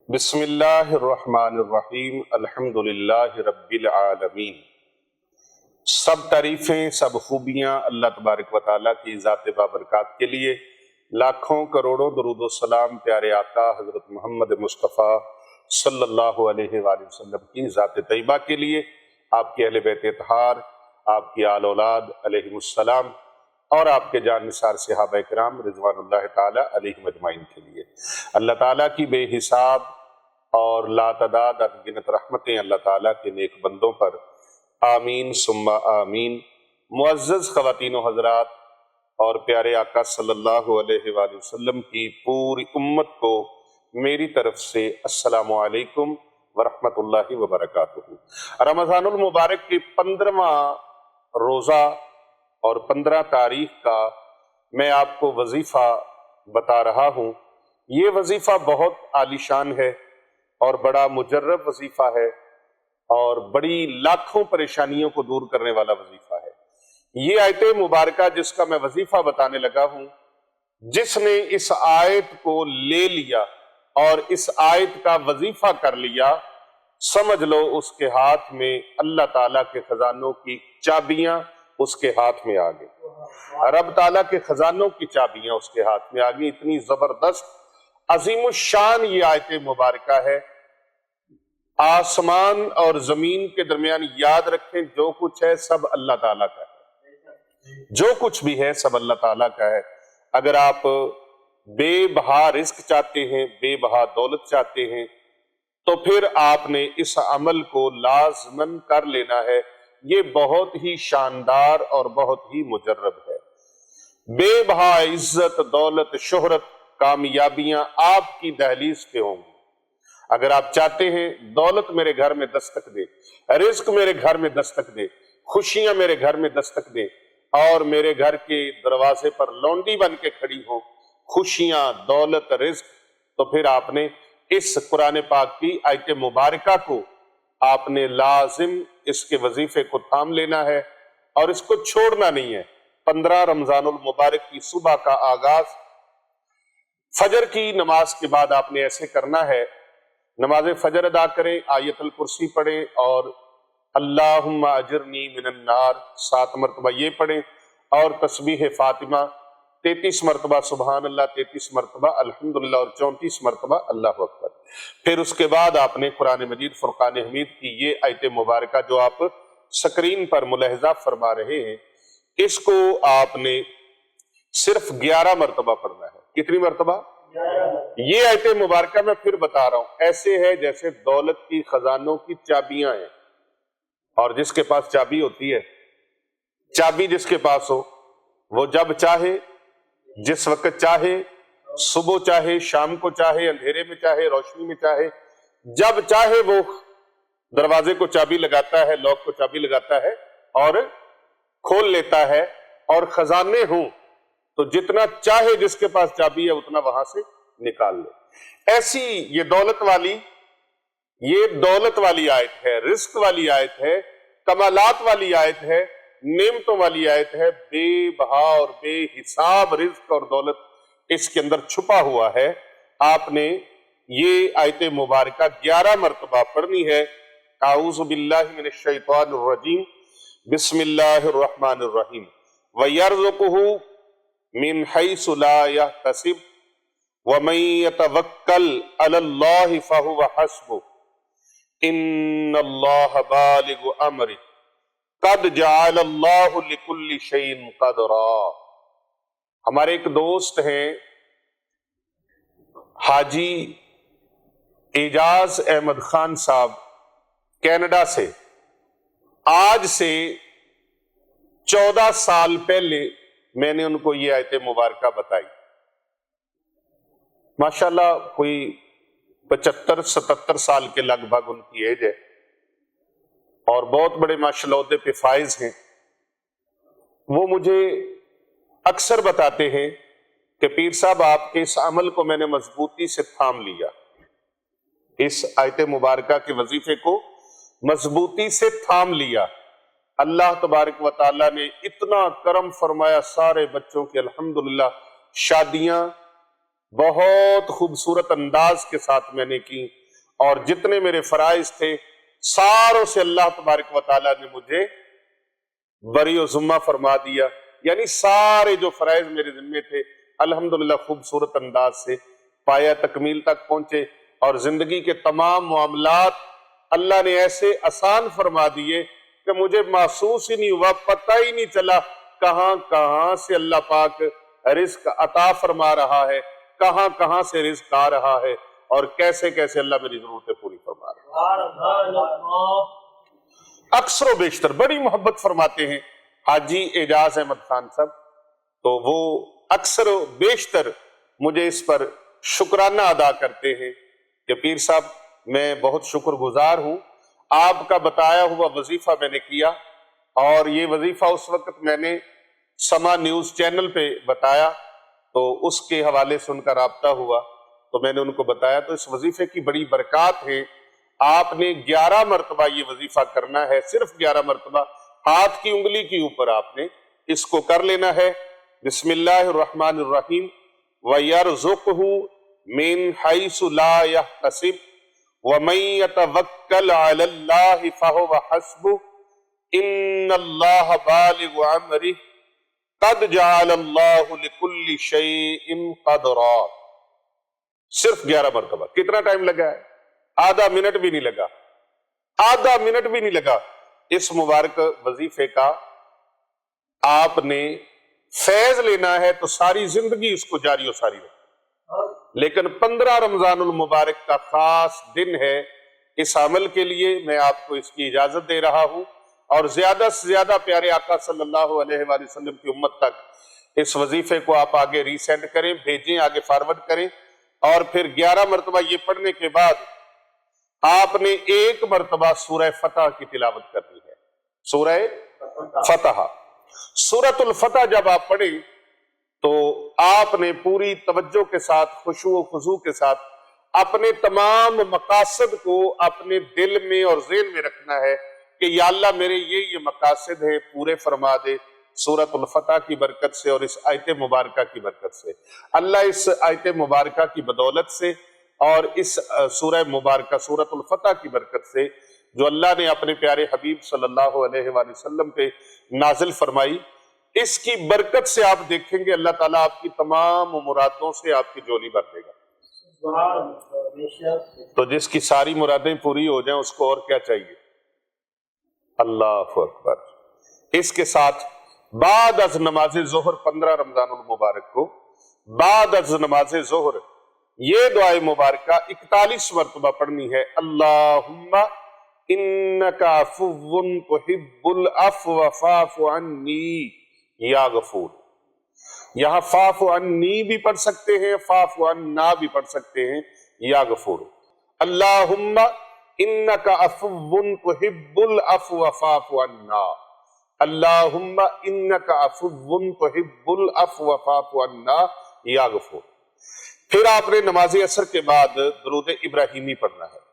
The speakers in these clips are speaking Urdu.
بسم اللہ الرحمن الرحیم الحمدللہ رب العالمین۔ سب تعریفیں، سب خوبیاں اللہ تبارک و تعالیٰ کی ذات بابرکات کے لیے، لاکھوں کروڑوں درود و سلام پیارے آقا حضرت محمد مصطفیٰ صلی اللہ علیہ وآلہ وسلم کی ذات طیبہ کے لیے، آپ کے اہل بیت اطہار، آپ کی آل اولاد علیہم السلام، اور آپ کے جان نثار صحابہ کرام رضوان اللہ تعالیٰ علیہم اجمعین کے لیے۔ اللہ تعالیٰ کی بے حساب اور لا تعداد انگنت رحمتیں اللہ تعالیٰ کے نیک بندوں پر آمین ثم آمین۔ معزز خواتین و حضرات اور پیارے آقا صلی اللہ علیہ وآلہ وسلم کی پوری امت کو میری طرف سے السلام علیکم ورحمۃ اللہ وبرکاتہ۔ رمضان المبارک کی 15واں روزہ اور 15 تاریخ کا میں آپ کو وظیفہ بتا رہا ہوں۔ یہ وظیفہ بہت عالیشان ہے اور بڑا مجرب وظیفہ ہے اور بڑی لاکھوں پریشانیوں کو دور کرنے والا وظیفہ ہے۔ یہ آیت مبارکہ جس کا میں وظیفہ بتانے لگا ہوں، جس نے اس آیت کو لے لیا اور اس آیت کا وظیفہ کر لیا، سمجھ لو اس کے ہاتھ میں اللہ تعالیٰ کے خزانوں کی چابیاں اس کے ہاتھ میں آ گئی۔ رب تعالیٰ کے خزانوں کی چابیاں اس کے ہاتھ میں آ گئی۔ اتنی زبردست عظیم الشان یہ آیت مبارکہ ہے۔ آسمان اور زمین کے درمیان یاد رکھیں، جو کچھ ہے سب اللہ تعالیٰ کا ہے، جو کچھ بھی ہے سب اللہ تعالیٰ کا ہے۔ اگر آپ بے بہا رزق چاہتے ہیں، بے بہا دولت چاہتے ہیں، تو پھر آپ نے اس عمل کو لازماً کر لینا ہے۔ یہ بہت ہی شاندار اور بہت ہی مجرب ہے۔ بے بہا عزت، دولت، شہرت، کامیابیاں آپ کی دہلیز پہ ہوں گی۔ اگر آپ چاہتے ہیں دولت میرے گھر میں دستک دے، رزق میرے گھر میں دستک دے، خوشیاں میرے گھر میں دستک دے، اور میرے گھر کے دروازے پر لونڈی بن کے کھڑی ہو، خوشیاں، دولت، رزق، تو پھر آپ نے اس قرآن پاک کی آیت مبارکہ کو آپ نے لازم اس کے وظیفے کو تھام لینا ہے اور اس کو چھوڑنا نہیں ہے۔ 15 رمضان المبارک کی صبح کا آغاز فجر کی نماز کے بعد آپ نے ایسے کرنا ہے۔ نماز فجر ادا کریں، آیت الکرسی پڑھیں اور اللہم اجرنی من النار 7 مرتبہ یہ پڑھیں، اور تسبیح فاطمہ 33 مرتبہ سبحان اللہ، 33 مرتبہ الحمدللہ اور 34 مرتبہ اللہ اکبر۔ پھر اس کے بعد آپ نے قرآن مجید فرقان حمید کی یہ آیت مبارکہ جو آپ سکرین پر ملاحظہ فرما رہے ہیں، اس کو آپ نے صرف 11 مرتبہ پڑھنا ہے۔ کتنی مرتبہ؟ یہ آیت مبارکہ میں پھر بتا رہا ہوں، ایسے ہے جیسے دولت کی خزانوں کی چابیاں ہیں، اور جس کے پاس چابی ہوتی ہے، چابی جس کے پاس ہو، وہ جب چاہے، جس وقت چاہے، صبح چاہے، شام کو چاہے، اندھیرے میں چاہے، روشنی میں چاہے، جب چاہے وہ دروازے کو چابی لگاتا ہے، لاک کو چابی لگاتا ہے اور کھول لیتا ہے، اور خزانے ہوں تو جتنا چاہے جس کے پاس چابی ہے اتنا وہاں سے نکال لے۔ ایسی یہ دولت والی آیت ہے، رزق والی آیت ہے، کمالات والی آیت ہے، نعمتوں والی آیت ہے۔ بے بہا اور بے حساب رزق اور دولت اس کے اندر چھپا ہوا ہے۔ آپ نے یہ آیت مبارکہ 11 مرتبہ پڑھنی ہے۔ اعوذ باللہ من الشیطان الرجیم، بسم اللہ الرحمن الرحیم، وَيَرْزُقُهُ من حيث لا يحتسب ومن يتوكل على الله فهو حسبه ان الله بالغ امره قد جعل الله لكل شيء قدرا۔ ہمارے ایک دوست ہیں حاجی اعجاز احمد خان صاحب، کینیڈا سے۔ آج سے 14 سال پہلے میں نے ان کو یہ آیت مبارکہ بتائی۔ ماشاءاللہ کوئی 75-77 سال کے لگ بھگ ان کی ایج ہے، اور بہت بڑے ماشاءاللہ عہدے پہ فائز ہیں۔ وہ مجھے اکثر بتاتے ہیں کہ پیر صاحب آپ کے اس عمل کو میں نے مضبوطی سے تھام لیا، اس آیت مبارکہ کے وظیفے کو مضبوطی سے تھام لیا۔ اللہ تبارک و تعالیٰ نے اتنا کرم فرمایا، سارے بچوں کی الحمدللہ شادیاں بہت خوبصورت انداز کے ساتھ میں نے کی، اور جتنے میرے فرائض تھے ساروں سے اللہ تبارک و تعالیٰ نے مجھے بری و ذمہ فرما دیا، یعنی سارے جو فرائض میرے ذمے تھے الحمدللہ خوبصورت انداز سے پایا تکمیل تک پہنچے، اور زندگی کے تمام معاملات اللہ نے ایسے آسان فرما دیے کہ مجھے محسوس ہی نہیں ہوا، پتہ ہی نہیں چلا کہاں کہاں سے اللہ پاک رزق عطا فرما رہا ہے، کہاں کہاں سے رزق آ رہا ہے، اور کیسے کیسے اللہ میری ضرورتیں پوری فرما رہا ہے۔ اکثر و بیشتر بڑی محبت فرماتے ہیں حاجی اعجاز احمد خان صاحب، تو وہ اکثر و بیشتر مجھے اس پر شکرانہ ادا کرتے ہیں کہ پیر صاحب میں بہت شکر گزار ہوں، آپ کا بتایا ہوا وظیفہ میں نے کیا، اور یہ وظیفہ اس وقت میں نے سما نیوز چینل پہ بتایا، تو اس کے حوالے سے ان کا رابطہ ہوا، تو میں نے ان کو بتایا، تو اس وظیفے کی بڑی برکات ہے۔ آپ نے 11 مرتبہ یہ وظیفہ کرنا ہے، صرف 11 مرتبہ، ہاتھ کی انگلی کے اوپر آپ نے اس کو کر لینا ہے۔ بسم اللہ الرحمن الرحیم، وَيَرْزُقْهُ مِنْ حَيْثُ لَا يَحْتَسِبُ وَمَنْ يَتَوَكَّلْ عَلَى اللَّهِ فَهُوَ حَسْبُهُ إِنَّ اللَّهَ بَالِغُ أَمْرِهِ قَدْ جَعَلَ اللَّهُ لِكُلِّ شَيْءٍ قَدْرًا۔ صرف 11 مرتبہ۔ کتنا ٹائم لگا ہے؟ آدھا منٹ بھی نہیں لگا، آدھا منٹ بھی نہیں لگا۔ اس مبارک وظیفے کا آپ نے فیض لینا ہے تو ساری زندگی اس کو جاری و ساری رکھیں، لیکن 15 رمضان المبارک کا خاص دن ہے، اس عمل کے لیے میں آپ کو اس کی اجازت دے رہا ہوں، اور زیادہ سے زیادہ پیارے آقا صلی اللہ علیہ وآلہ وسلم کی امت تک اس وظیفے کو آپ آگے ری سینڈ کریں، بھیجیں، آگے فارورڈ کریں، اور پھر 11 مرتبہ یہ پڑھنے کے بعد آپ نے ایک مرتبہ سورہ فتح کی تلاوت کرنی ہے۔ سورہ فتح، سورۃ الفتح جب آپ پڑھیں تو آپ نے پوری توجہ کے ساتھ، خشوع و خضوع کے ساتھ اپنے تمام مقاصد کو اپنے دل میں اور ذہن میں رکھنا ہے کہ یا اللہ میرے یہ مقاصد ہیں، پورے فرما دے سورۃ الفتح کی برکت سے اور اس آیت مبارکہ کی برکت سے۔ اللہ اس آیت مبارکہ کی بدولت سے اور اس سورہ مبارکہ سورۃ الفتح کی برکت سے جو اللہ نے اپنے پیارے حبیب صلی اللہ علیہ وآلہ وسلم پہ نازل فرمائی، اس کی برکت سے آپ دیکھیں گے اللہ تعالیٰ آپ کی تمام مرادوں سے آپ کی جولی بھر دے گا۔ تو جس کی ساری مرادیں پوری ہو جائیں اس کو اور کیا چاہیے؟ اللہ اکبر۔ اس کے ساتھ بعد از نماز ظہر 15 رمضان المبارک کو بعد از نماز ظہر یہ دعائے مبارکہ 41 مرتبہ پڑھنی ہے۔ اللہم انکا عفو تحب العفو فاعف عنی یا غفور۔ یہاں فاعف عنی بھی پڑھ سکتے ہیں، فاعف عنا بھی پڑھ سکتے ہیں، یا غفور۔ اللہم انکا عفو تحب العفو فاعف عنا، اللہم انکا عفو تحب العفو فاعف عنا یا غفور۔ پھر آپ نے نماز عصر کے بعد درود ابراہیمی پڑھنا ہے۔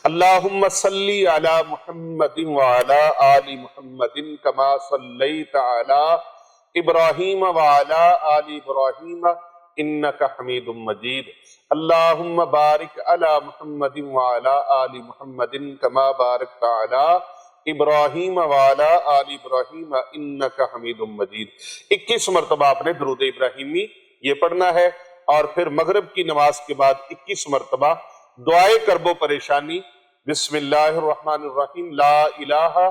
اللہم صلی علی محمد وعلی آل محمد کما صلیت علی ابراہیم وعلی آل ابراہیم انکا حمید مجید۔ اللہم بارک علی محمد وعلی آل محمد کما بارکت علی ابراہیم وعلی آل ابراہیم انکا حمید مجید۔ 21 مرتبہ آپ نے درود ابراہیمی یہ پڑھنا ہے، اور پھر مغرب کی نماز کے بعد 21 مرتبہ دعائے کرب و پریشانی، بسم اللہ الرحمن الرحیم، لا الہ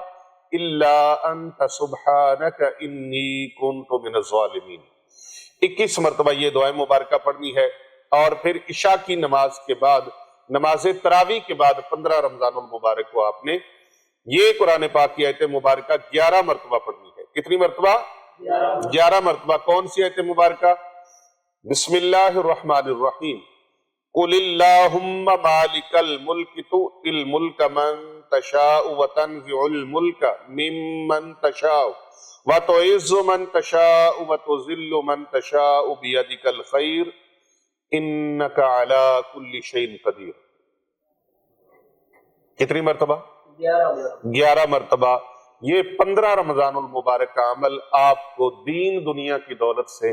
الا انت سبحانک انی کنت من الظالمین۔ 21 مرتبہ یہ دعائے مبارکہ پڑھنی ہے، اور پھر عشاء کی نماز کے بعد نماز تراویح کے بعد 15 رمضان المبارک کو آپ نے یہ قرآن پاک کی آیت مبارکہ 11 مرتبہ پڑھنی ہے۔ کتنی مرتبہ؟ 11 مرتبہ۔ کون سی آیت مبارکہ؟ بسم اللہ الرحمن الرحیم، قل اللہم مالک الملک تؤتی الملک من تشاء وتنزع الملک ممن تشاء وتعز من تشاء وتذل من تشاء بیدک الخیر انک علی کل شیء قدیر۔ کتنی مرتبہ؟ 11 مرتبہ۔ یہ 15 رمضان المبارک کا عمل آپ کو دین دنیا کی دولت سے